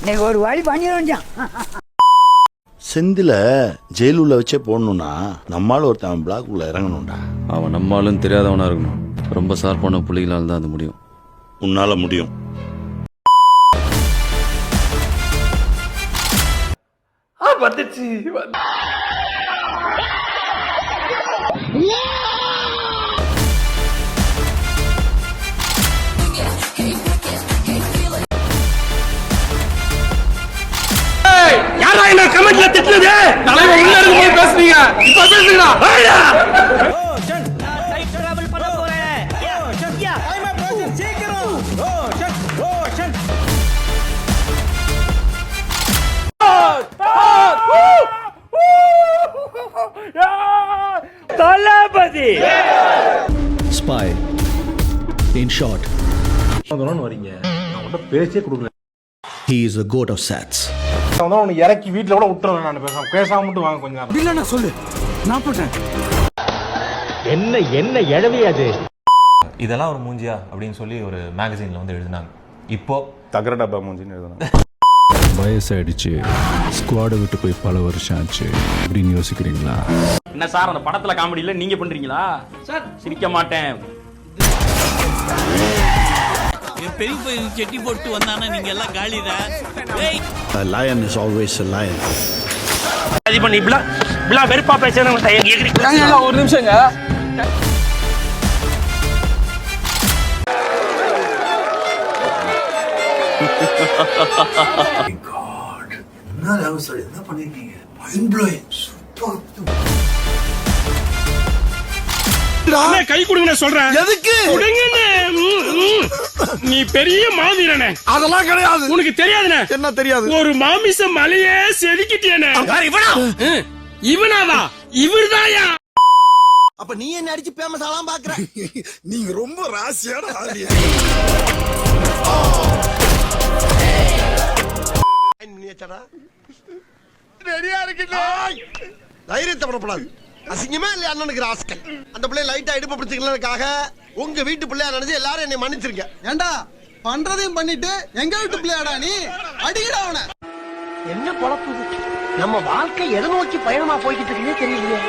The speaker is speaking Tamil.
இன்னைக்கு ஒரு வழி பண்ணிடுவோம். செந்தில ஜெயிலுள்ள வச்சே போடணும்னா நம்மளால ஒருத்தன் பிளாக் உள்ள இறங்கணும்டா. அவன் நம்மளும் தெரியாதவனா இருக்கணும். ரொம்ப ஷார்ப்பான புள்ளிகளால் தான் அது முடியும். உன்னால முடியும். வந்துச்சு. யாரா என்ன கமெண்ட்ல திட்டுனது? தலைவர் உள்ள இருக்கும்போது பேசுறீங்க, இப்ப பேசுறீங்களா? தளபதி Spy. In short, வரீங்க, நான் உன்கிட்ட பேச்சே கொடுக்கல. he is a goat of sats. அவனை இறக்கி வீட்டுல கூட விட்டுறேன். நான் பேசாம மட்டும் வாங்க கொஞ்ச நேரம். இல்ல நான் சொல்லு, நான் போட்டேன். என்ன எழவியாது. இதெல்லாம் ஒரு மூஞ்சியா அப்படின்னு சொல்லி ஒரு மேகசின்ல வந்து எழுதினாங்க. இப்போ தகர டப்பா மூஞ்சின்னு எழுதுனாங்க. வயசாயிடுச்சு, ஸ்குவாடை விட்டு போய் பல வருஷம் ஆச்சு அப்படின்னு யோசிக்கிறீங்களா? என்ன சார் அந்த படத்துல காமெடி இல்ல நீங்க பண்றீங்களா சார்? சிரிக்க மாட்டேன். பெரிய பையன் செட்டி போட்டு வந்தானா நீங்க எல்லாம் காலிடா. A lion is always a lion. அது பண்ணி இப்பலாம் வெறுப்பா பேசுறேன். ஒரு நிமிஷங்க. என்ன பண்ணிருக்கீங்க? Mind blowing. சூப்பர். கை கொடுங்க சொல்றேன். எதுக்கு கொடுங்கன்னு? நீ பெரிய மாவீரனே. அதெல்லாம் கிடையாது. உனக்கு தெரியாதுனே. என்ன தெரியாது? ஒரு மாமிச மலையே செதுக்கிட்டேனே. இவனாவா? இவர்தாயா? அப்ப நீ என்ன அடிச்சு ஃபேமஸ் ஆலாம் பாக்குற? நீங்க ரொம்ப ராசியான ஆளு. ரெடியா இருக்கீங்க? தைரியத்தை படப்படாது. அசிங்கமா இல்ல அண்ணனுக்கு ராஸ்கல். அந்த பிள்ளை லைட்டா இடுப்பு பிடிச்சிக்கிறதுக்காக உங்க வீட்டு பிள்ளையா நினைச்சு எல்லாரும் என்னை மன்னிச்சிருங்க. ஏண்டா பண்றதையும் பண்ணிட்டு எங்க வீட்டு பிள்ளையாடா நீ? அடிக்கடா அவனை. என்ன பொழப்பு? நம்ம வாழ்க்கை எதை நோக்கி பயணமா போய்கிட்டு இருக்குன்னே தெரியலையே.